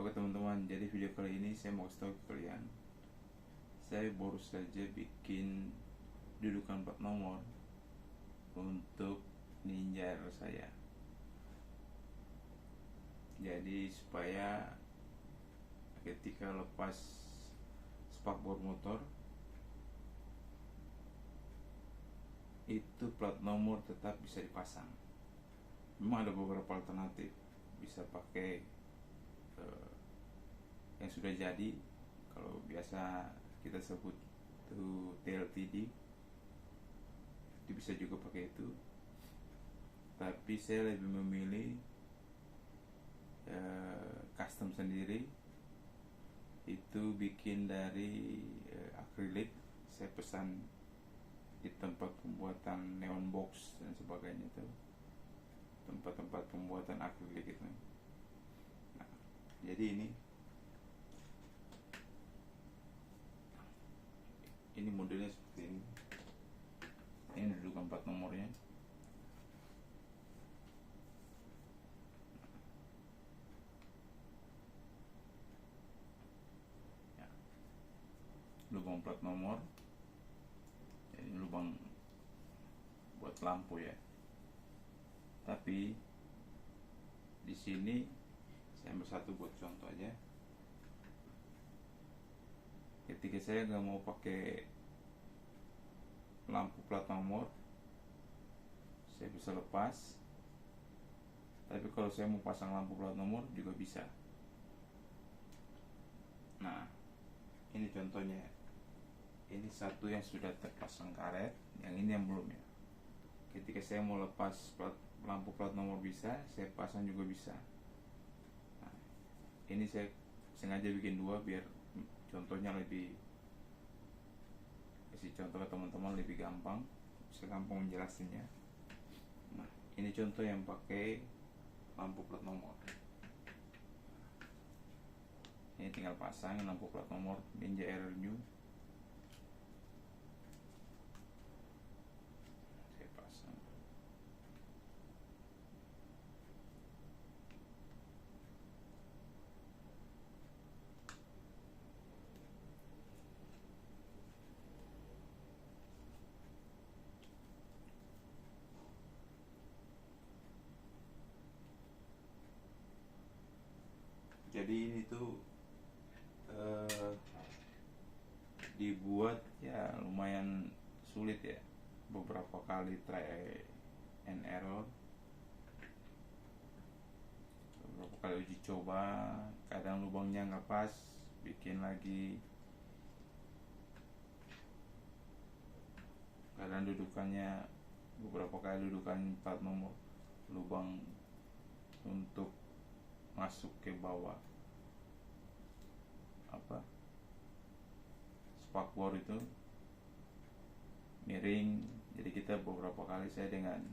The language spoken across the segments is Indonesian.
Oke teman-teman, jadi video kali ini saya mau kasih tahu ke kalian, saya baru saja bikin dudukan plat nomor untuk Ninja R saya. Jadi supaya ketika lepas spakbor motor itu plat nomor tetap bisa dipasang. Memang ada beberapa alternatif, bisa pakai yang sudah jadi, kalau biasa kita sebut itu TLTD, itu bisa juga pakai itu. Tapi saya lebih memilih custom sendiri, itu bikin dari akrilik. Saya pesan di tempat pembuatan neon box dan sebagainya, itu tempat-tempat pembuatan akrilik itu. Nah, jadi ini modelnya seperti ini. Ini dudukan plat nomornya. Ya. Lubang plat nomor. Ini lubang buat lampu ya. Tapi di sini saya ambil satu buat contoh aja. Ketika saya nggak mau pakai lampu plat nomor, saya bisa lepas. Tapi kalau saya mau pasang lampu plat nomor juga bisa. Nah, ini contohnya. Ini satu yang sudah terpasang karet, yang ini yang belum ya. Ketika saya mau lepas lampu plat nomor bisa, saya pasang juga bisa. Nah, ini saya sengaja bikin dua biar contohnya lebih, kasih contoh ke teman-teman lebih gampang, bisa gampang menjelaskannya. Nah, ini contoh yang pakai lampu plat nomor. Ini tinggal pasang lampu plat nomor Ninja R New. Saya pasang. Jadi ini tuh dibuat ya lumayan sulit ya, beberapa kali try and error, beberapa kali uji coba, kadang lubangnya nggak pas, bikin lagi, kadang dudukannya, beberapa kali dudukan plat nomor lubang untuk masuk ke bawah spakbor itu miring. Jadi kita beberapa kali, saya dengan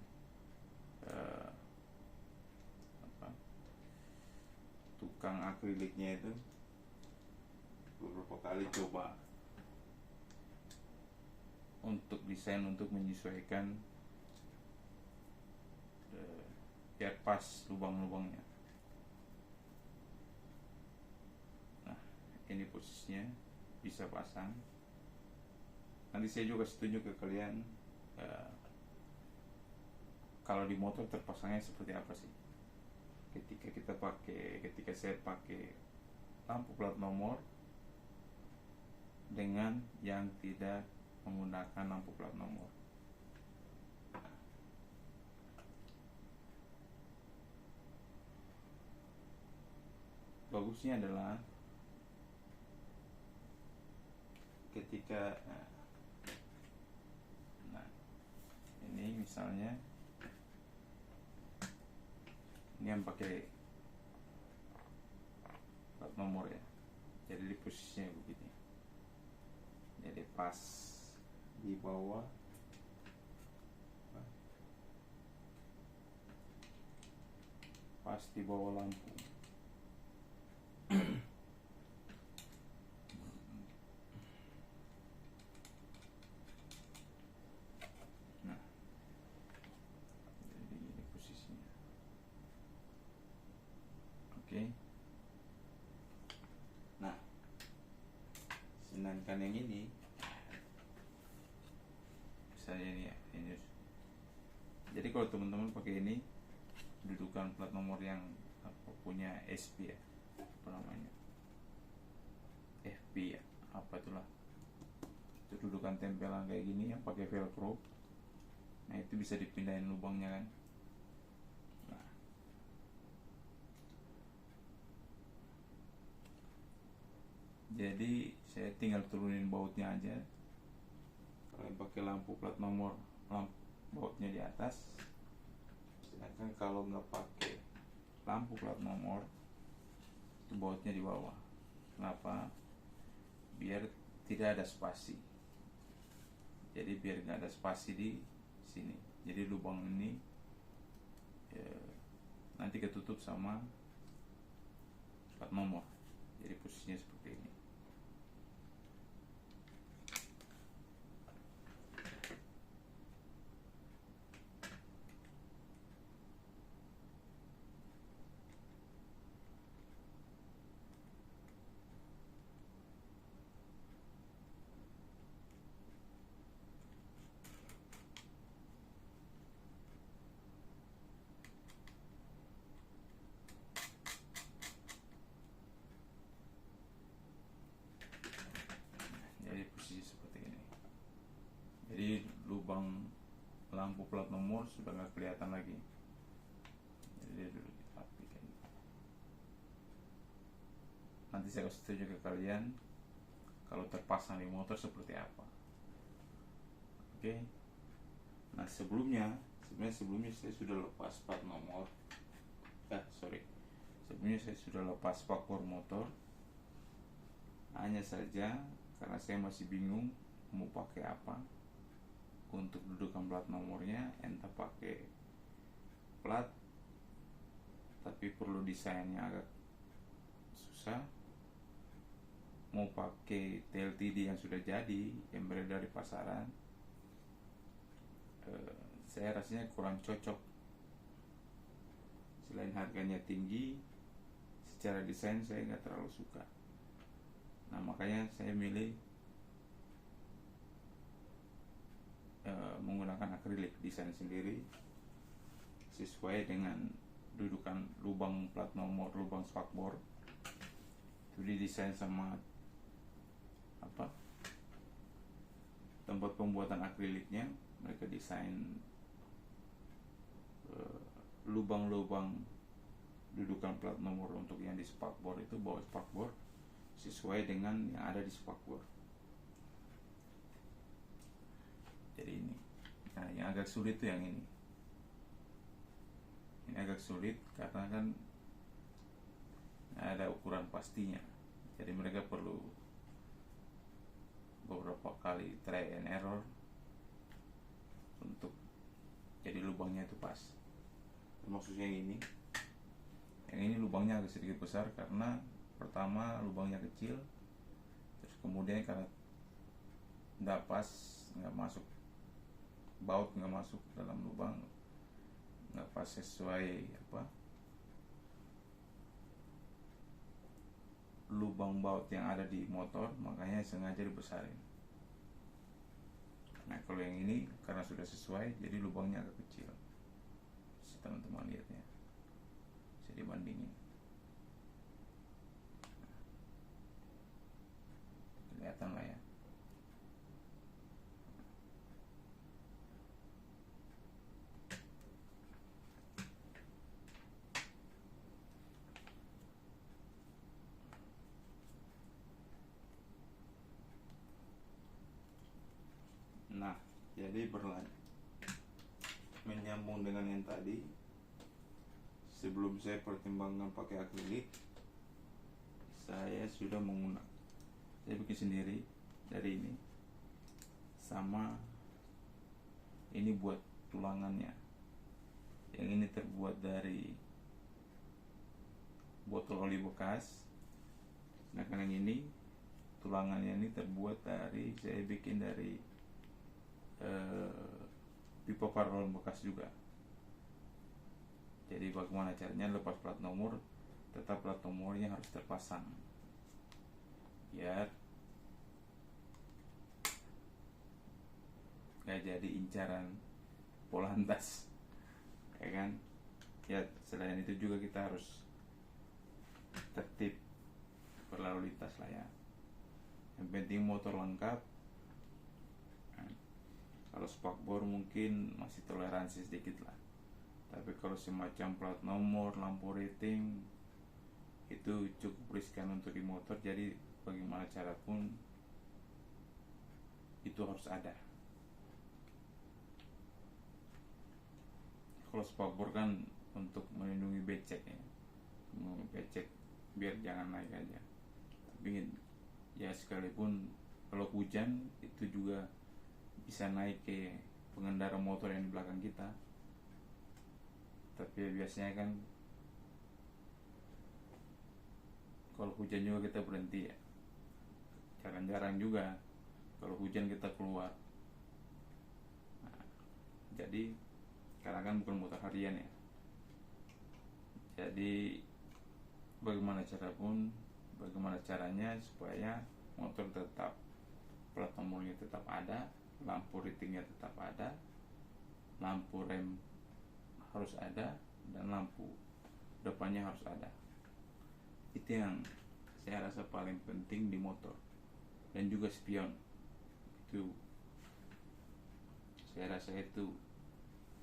tukang akriliknya itu beberapa kali coba untuk desain, untuk menyesuaikan biar pas lubang-lubangnya. Nah, ini posisinya bisa pasang. Nanti saya juga tunjuk ke kalian kalau di motor terpasangnya seperti apa sih. Ketika saya pakai lampu plat nomor dengan yang tidak menggunakan lampu plat nomor. Bagusnya adalah ketika ini misalnya ini yang pakai plat nomor ya, jadi di posisinya begini, jadi pas di bawah, pas di bawah lampu. Nah, jadi ini posisinya. Oke. dibandingkan yang ini, misalnya ini ya, ini. Jadi kalau teman-teman pakai ini, dudukan plat nomor yang punya SP ya, apa namanya, FP ya, apa itulah, itu dudukan tempelan kayak gini yang pakai velcro. Nah itu bisa dipindahin lubangnya kan. Nah, jadi saya tinggal turunin bautnya aja. Kalau pakai lampu plat nomor, lampu bautnya di atas. Sedangkan kalau nggak pakai lampu plat nomor, itu bautnya di bawah. Kenapa? Biar tidak ada spasi. Jadi biar nggak ada spasi di sini. Jadi lubang ini nanti ketutup sama plat nomor. Jadi posisinya seperti ini. Jadi posisi seperti ini. Jadi lubang lampu plat nomor sudah nggak kelihatan lagi. Jadi dulu dirapikan. Nanti saya kasih tunjuk ke kalian kalau terpasang di motor seperti apa. Oke. Nah sebenarnya saya sudah lepas plat nomor. Sebelumnya saya sudah lepas spakbor motor. Hanya saja karena saya masih bingung mau pakai apa untuk dudukan plat nomornya, entah pakai plat tapi perlu desainnya agak susah, mau pakai TLTD yang sudah jadi yang beredar di pasaran, saya rasanya kurang cocok. Selain harganya tinggi, secara desain saya nggak terlalu suka. Nah makanya saya milih menggunakan akrilik desain sendiri sesuai dengan dudukan lubang plat nomor, lubang spakbor itu didesain sama tempat pembuatan akriliknya. Mereka desain lubang-lubang dudukan plat nomor untuk yang di spakbor itu, bawah spakbor sesuai dengan yang ada di spakbor. Jadi ini, nah yang agak sulit tuh yang ini. Ini agak sulit karena kan ada ukuran pastinya. Jadi mereka perlu beberapa kali try and error untuk jadi lubangnya itu pas. Maksudnya yang ini lubangnya agak sedikit besar karena pertama lubangnya kecil, terus kemudian karena nggak pas, nggak masuk baut, nggak masuk dalam lubang, nggak pas sesuai lubang baut yang ada di motor, makanya sengaja dibesarin. Nah kalau yang ini karena sudah sesuai, jadi lubangnya agak kecil. Si teman-teman lihatnya, bisa dibandingin, kelihatan lah ya. Nah, jadi menyambung dengan yang tadi, sebelum saya pertimbangkan pakai akrilik, saya sudah saya bikin sendiri dari ini, sama ini buat tulangannya. Yang ini terbuat dari botol oli bekas, sedangkan yang ini tulangannya ini terbuat dari, saya bikin dari pipa paralon bekas juga. Jadi bagaimana caranya lepas plat nomor, tetap plat nomornya harus terpasang biar nggak jadi incaran polantas, ya kan. Ya selain itu juga kita harus tertib berlalu lintas lah ya. Yang penting motor lengkap. Kalau spakbor mungkin masih toleransi sedikit lah, tapi kalau semacam plat nomor, lampu rating, itu cukup riskan untuk di motor. Jadi bagaimana cara pun itu harus ada. Kalau spakbor kan untuk melindungi becek ya, melindungi becek biar jangan naik aja. Tapi ya sekalipun kalau hujan itu juga bisa naik ke pengendara motor yang di belakang kita. Tapi ya biasanya kan kalau hujan juga kita berhenti ya, jarang-jarang juga kalau hujan kita keluar. Nah, jadi karena kan bukan motor harian ya, jadi bagaimana caranya supaya motor tetap, plat nomornya tetap ada, lampu ratingnya tetap ada, lampu rem harus ada, dan lampu depannya harus ada. Itu yang saya rasa paling penting di motor. Dan juga spion, itu saya rasa itu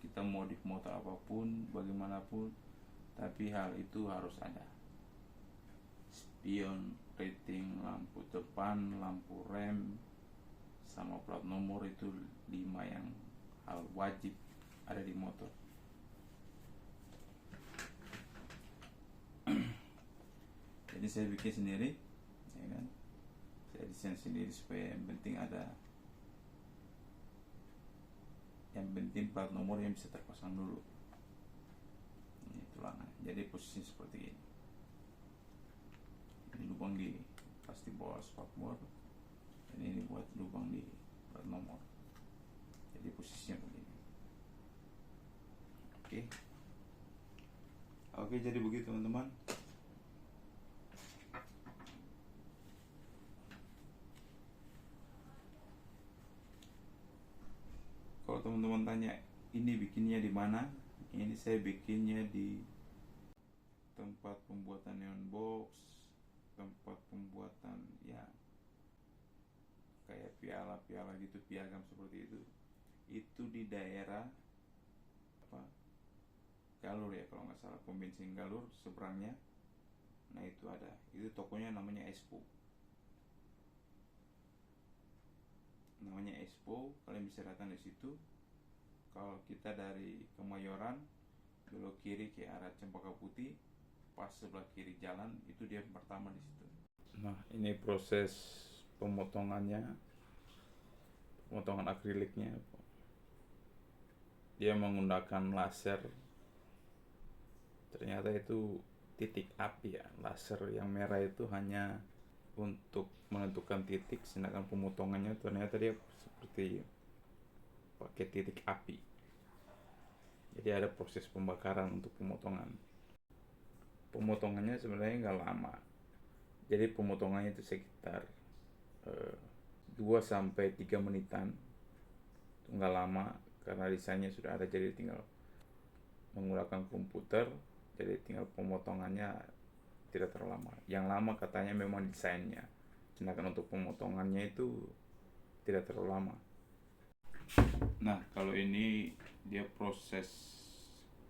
kita modif motor apapun, bagaimanapun, tapi hal itu harus ada. Spion, rating, lampu depan, lampu rem, sama plat nomor, itu 5 yang hal wajib ada di motor. Jadi saya bikin sendiri, ya kan? Saya desain sendiri supaya yang penting ada, yang penting plat nomor yang bisa terpasang dulu. Ini tulangan. Jadi posisi seperti ini. Ini lubang di pasti bawah spakbor, dan ini buat lubang di plat nomor. Jadi posisinya begini. Oke, jadi begitu teman-teman. Kalau teman-teman tanya ini bikinnya di mana, ini saya bikinnya di tempat pembuatan neon box, tempat pembuatan ya kayak piala-piala gitu, piagam seperti itu di daerah apa, Galur ya kalau nggak salah, pom bensin Galur seberangnya. Nah itu ada, itu tokonya namanya Expo, kalian bisa datang di situ. Kalau kita dari Kemayoran belok kiri ke arah Cempaka Putih, pas sebelah kiri jalan itu dia pertama di situ. Nah ini proses pemotongan akriliknya. Dia menggunakan laser, ternyata itu titik api ya. Laser yang merah itu hanya untuk menentukan titik, sedangkan pemotongannya ternyata dia seperti pakai titik api. Jadi ada proses pembakaran untuk pemotongan. Pemotongannya sebenarnya nggak lama, jadi pemotongannya itu sekitar 2-3 menitan. Itu nggak lama karena desainnya sudah ada, jadi tinggal menggunakan komputer, jadi tinggal pemotongannya tidak terlalu lama. Yang lama katanya memang desainnya, sedangkan untuk pemotongannya itu tidak terlalu lama. Nah kalau ini dia proses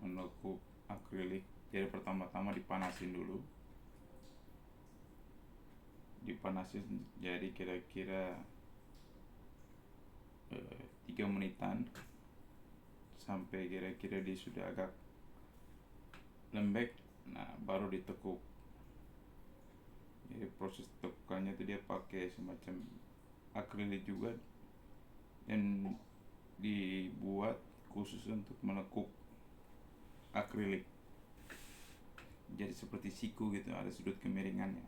menekuk akrilik. Jadi pertama-tama dipanasin dulu, jadi kira-kira 3 menitan, sampai kira-kira dia sudah agak lembek. Nah baru ditekuk. Jadi proses tekukannya itu dia pakai semacam akrilik juga, dan dibuat khusus untuk menekuk akrilik. Jadi seperti siku gitu, ada sudut kemiringannya.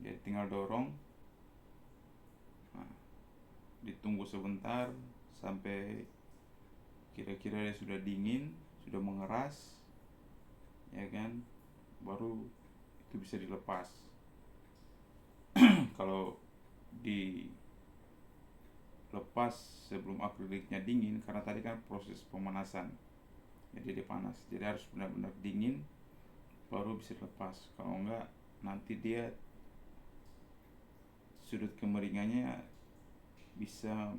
Jadi tinggal dorong. Nah, ditunggu sebentar sampai kira-kira dia sudah dingin, sudah mengeras, ya kan, baru itu bisa dilepas. Kalau di lepas sebelum akriliknya dingin, karena tadi kan proses pemanasan, jadi dia panas, jadi harus benar-benar dingin baru bisa dilepas. Kalau enggak nanti dia sudut kemiringannya bisa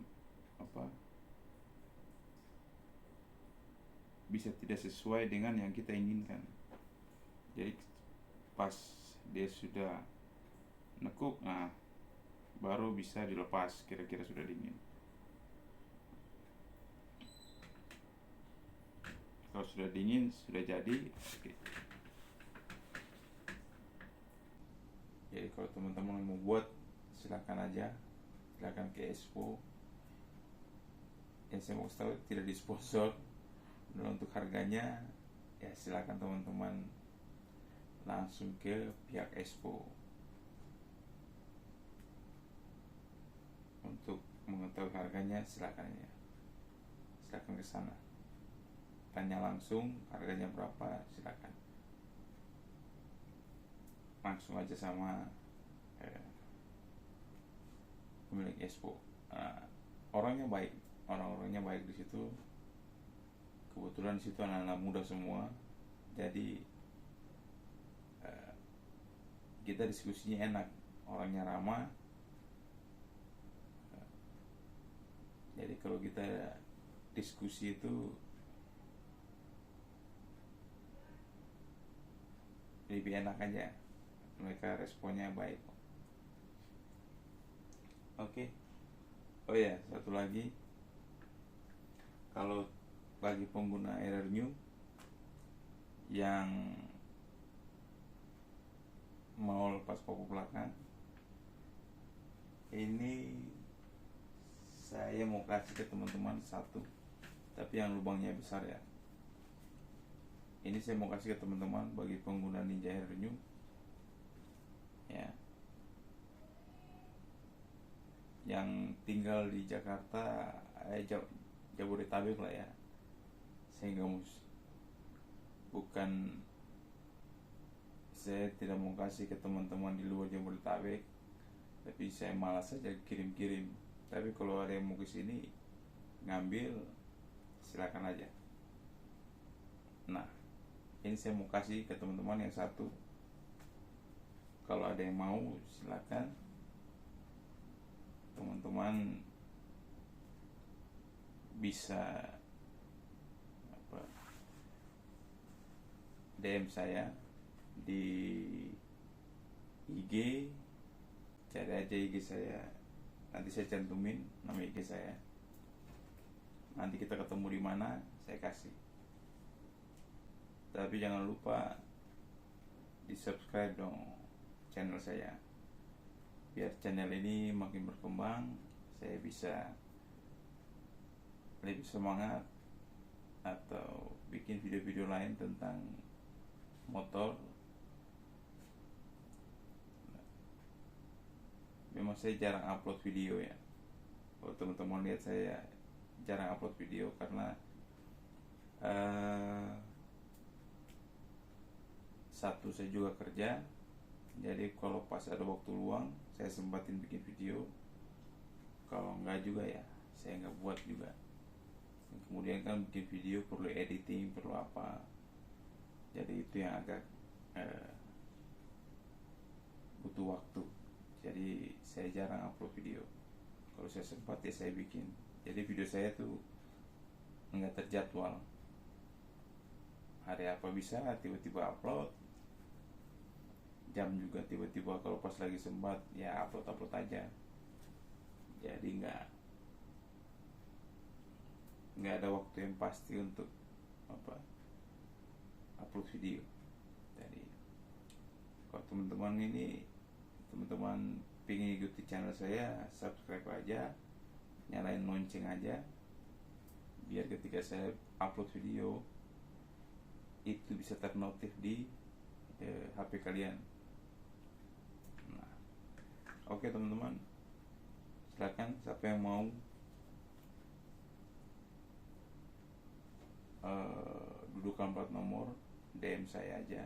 bisa tidak sesuai dengan yang kita inginkan. Jadi pas dia sudah nekuk, nah baru bisa dilepas, kira-kira sudah dingin. Kalau sudah dingin, sudah jadi, oke. Jadi kalau teman-teman mau buat, silakan aja, silakan ke Expo. Yang saya mau tahu tidak disponsor. Dan untuk harganya, ya silakan teman-teman langsung ke pihak Expo untuk mengetahui harganya. Silakan ke sana, tanya langsung harganya berapa, silakan langsung aja sama pemilik Expo. Orang-orangnya baik di situ. Kebetulan di situ anak-anak muda semua, jadi kita diskusinya enak, orangnya ramah. Jadi kalau kita diskusi itu lebih enak aja, mereka responnya baik. Oke. Oh ya, satu lagi, kalau bagi pengguna Error New yang mau lepas pop belakang, ini saya mau kasih ke teman-teman satu, tapi yang lubangnya besar ya. Ini saya mau kasih ke teman-teman bagi pengguna Ninja Error New ya, yang tinggal di Jakarta, Jabodetabek lah ya. Saya tidak mau kasih ke teman-teman di luar Jabodetabek, tapi saya malas saja kirim-kirim. Tapi kalau ada yang mau ke sini ngambil, silakan aja. Nah, ini saya mau kasih ke teman-teman yang satu. Kalau ada yang mau, silakan teman-teman bisa DM saya di IG, cari aja IG saya, nanti saya cantumin nama IG saya. Nanti kita ketemu di mana, saya kasih. Tapi jangan lupa di subscribe dong channel saya, biar channel ini makin berkembang, saya bisa lebih semangat atau bikin video-video lain tentang motor. Memang saya jarang upload video ya. Kalau teman-teman lihat saya jarang upload video karena satu, saya juga kerja. Jadi kalau pas ada waktu luang, saya sempatin bikin video. Kalau enggak juga ya, saya nggak buat juga. Kemudian kan bikin video perlu editing, perlu apa. Jadi itu yang agak butuh waktu. Jadi saya jarang upload video. Kalau saya sempat ya saya bikin. Jadi video saya tuh nggak terjadwal. Hari apa bisa tiba-tiba upload, jam juga tiba-tiba kalau pas lagi sempat ya upload aja. Jadi nggak ada waktu yang pasti untuk upload video. Jadi kalau teman-teman pingin ikuti channel saya, subscribe aja, nyalain lonceng aja, biar ketika saya upload video itu bisa ternotif di HP kalian. Nah, oke teman-teman, silakan siapa yang mau dudukan plat nomor, DM saya aja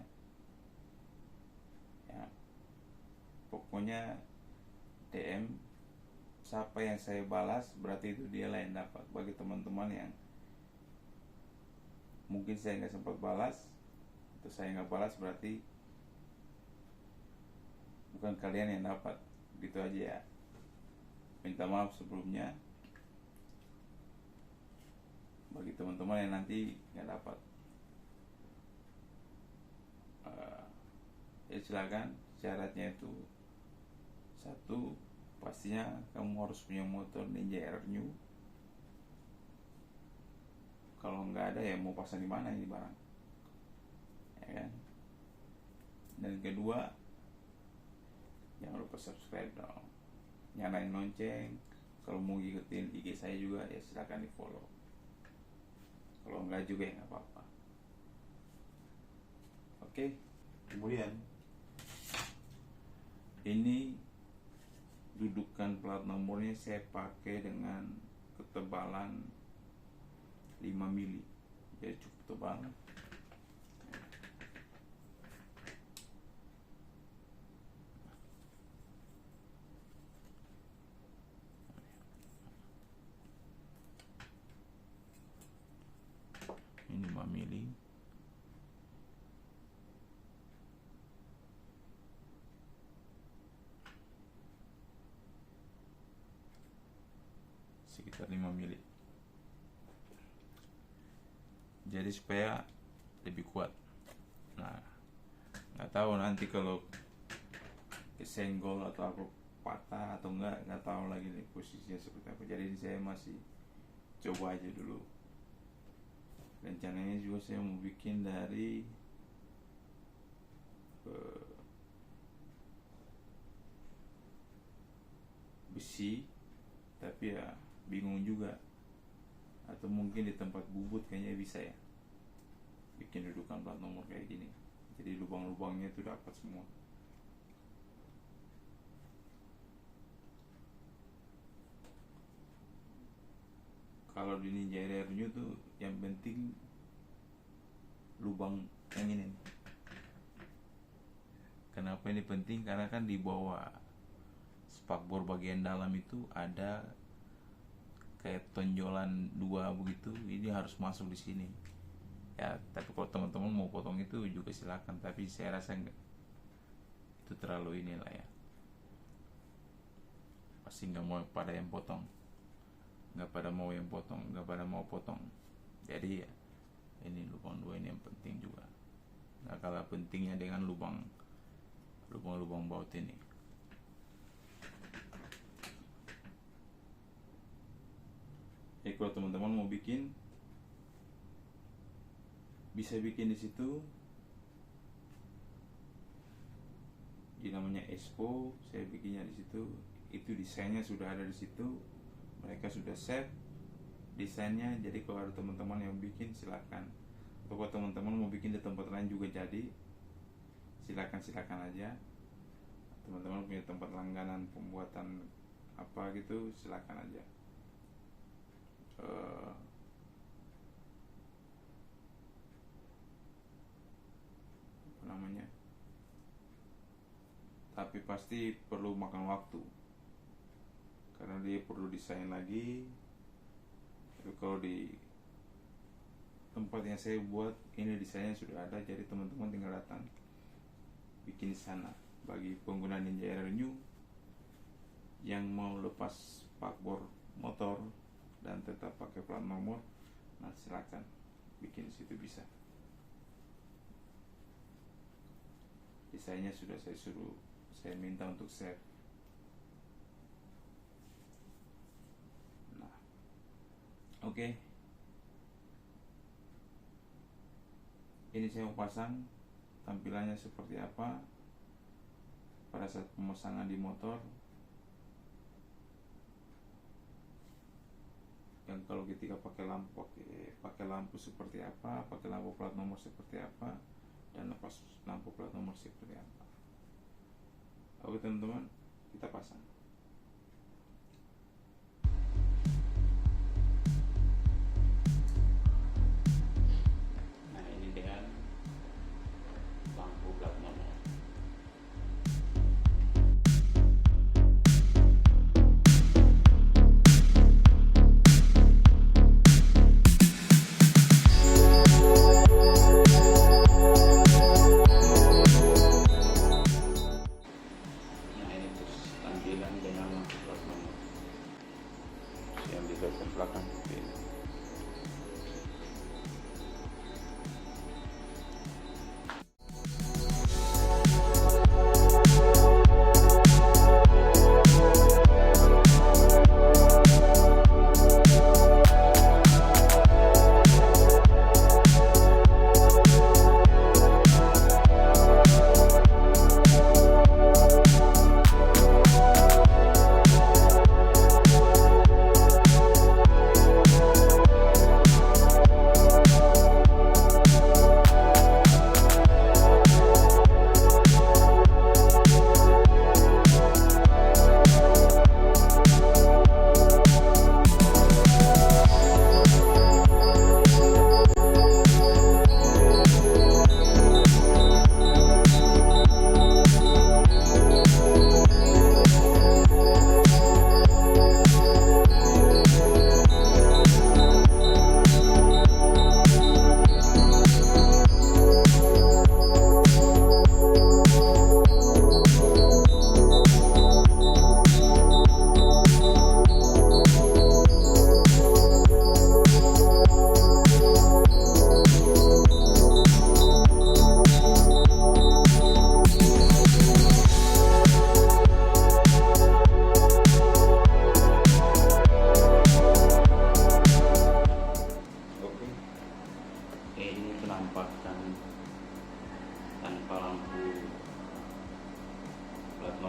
ya. Pokoknya DM siapa yang saya balas berarti itu dia lah yang dapat. Bagi teman-teman yang mungkin saya nggak sempat balas atau saya nggak balas, berarti bukan kalian yang dapat. Gitu aja ya. Minta maaf sebelumnya bagi teman-teman yang nanti nggak dapat. Ya silakan, syaratnya itu satu, pastinya kamu harus punya motor Ninja Air New. Kalau nggak ada ya mau pasang di mana ini barang, ya kan? Dan kedua, jangan lupa subscribe dong, nyalain lonceng. Kalau mau ngikutin IG saya juga ya silakan di follow. Kalau enggak juga ya nggak apa-apa. Oke, kemudian ini dudukan plat nomornya saya pakai dengan ketebalan 5 mili, jadi cukup tebal. Ini 5 mili. Sekitar 5 mili. Jadi supaya lebih kuat. Nah, nggak tahu nanti kalau kesenggol atau apa, patah atau nggak tahu lagi nih posisinya seperti apa. Jadi ini saya masih coba aja dulu. Rencananya juga saya mau bikin dari besi, tapi ya bingung juga. Atau mungkin di tempat bubut kayaknya bisa ya bikin dudukan plat nomor kayak gini, jadi lubang-lubangnya itu dapat semua. Kalau di Ninja Air New tuh yang penting lubang yang ini. Kenapa ini penting? Karena kan di bawah spakbor bagian dalam itu ada kayak tonjolan 2 begitu. Ini harus masuk di sini. Ya, tapi kalau teman-teman mau potong itu juga silakan. Tapi saya rasa enggak, itu terlalu inilah ya. Pasti nggak mau pada yang potong. Nggak pada mau yang potong, nggak pada mau potong. Jadi ya, ini lubang 2 ini yang penting juga. Nggak kalah pentingnya dengan lubang baut ini. Jadi kalau teman-teman mau bikin, bisa bikin di situ. Ini namanya Expo, saya bikinnya di situ. Itu desainnya sudah ada di situ. Mereka sudah set desainnya. Jadi kalau ada teman-teman yang bikin, silakan. Atau kalau teman-teman mau bikin di tempat lain juga jadi, silakan aja. Teman-teman punya tempat langganan pembuatan apa gitu, silakan aja. Apa namanya? Tapi pasti perlu makan waktu, karena dia perlu desain lagi. Tapi kalau di tempat yang saya buat ini desainnya sudah ada, jadi teman-teman tinggal datang bikin di sana. Bagi pengguna Ninja Air New yang mau lepas spakbor motor dan tetap pakai plat nomor, nah silakan bikin di situ bisa. Desainnya sudah saya minta untuk save. Nah, oke. Ini saya mau pasang, tampilannya seperti apa pada saat pemasangan di motor. Yang kalau ketika pakai lampu seperti apa, pakai lampu plat nomor seperti apa, dan lepas lampu plat nomor seperti apa. Oke teman-teman, kita pasang. Nah, ini dengan lampu plat nomor.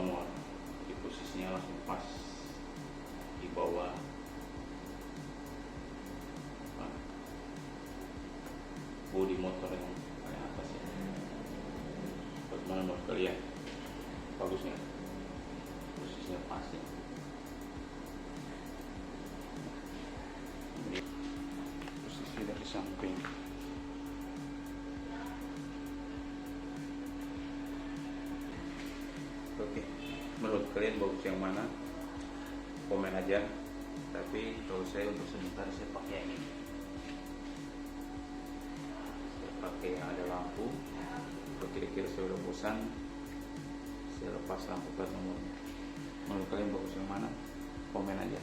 nomor, di posisinya langsung pas di bawah bodi motor yang paling atas ya. Bagaimana menurut kalian? Bagusnya posisinya pas ya. Ini posisi dari samping. Oke, menurut kalian bagus yang mana? Komen aja. Tapi kalau saya untuk sebentar saya pakai ini. Saya pakai yang ada lampu. Kalau kira-kira saya udah bosan, saya lepas lampu plat nomornya. Menurut kalian bagus yang mana? Komen aja.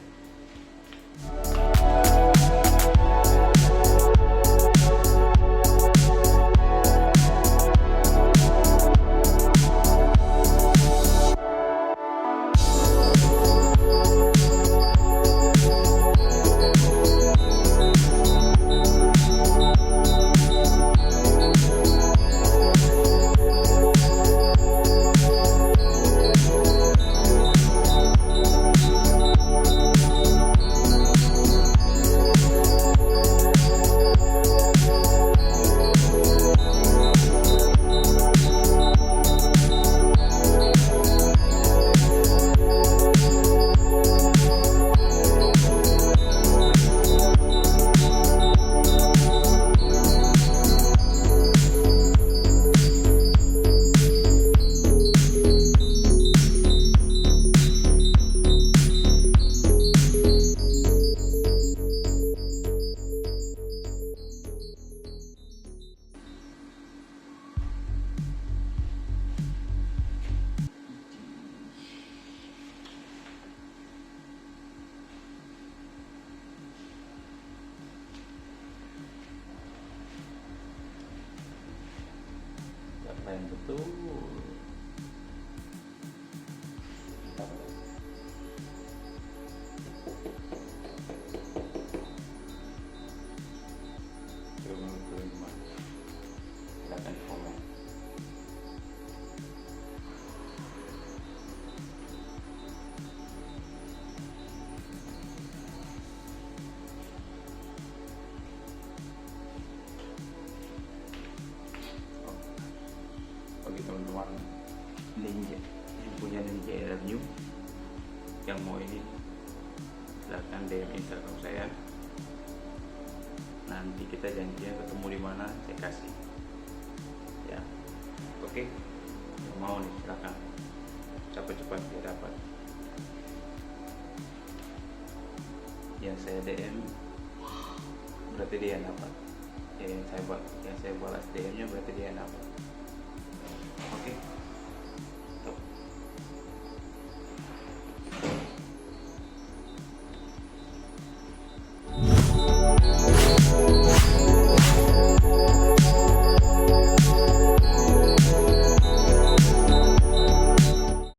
Keren betul. Coba menurut kalian gimana? Silahkan komen. Bagi teman-teman ninja yang punya Ninja RW yang mau ini, silahkan DM Instagram saya. Nanti kita janjian ketemu di mana, saya kasih ya. Oke, yang mau nih silahkan, cepat-cepat dia dapat. Yang saya DM berarti dia yang dapat. Yang saya balas DM nya berarti dia yang dapat. Oke.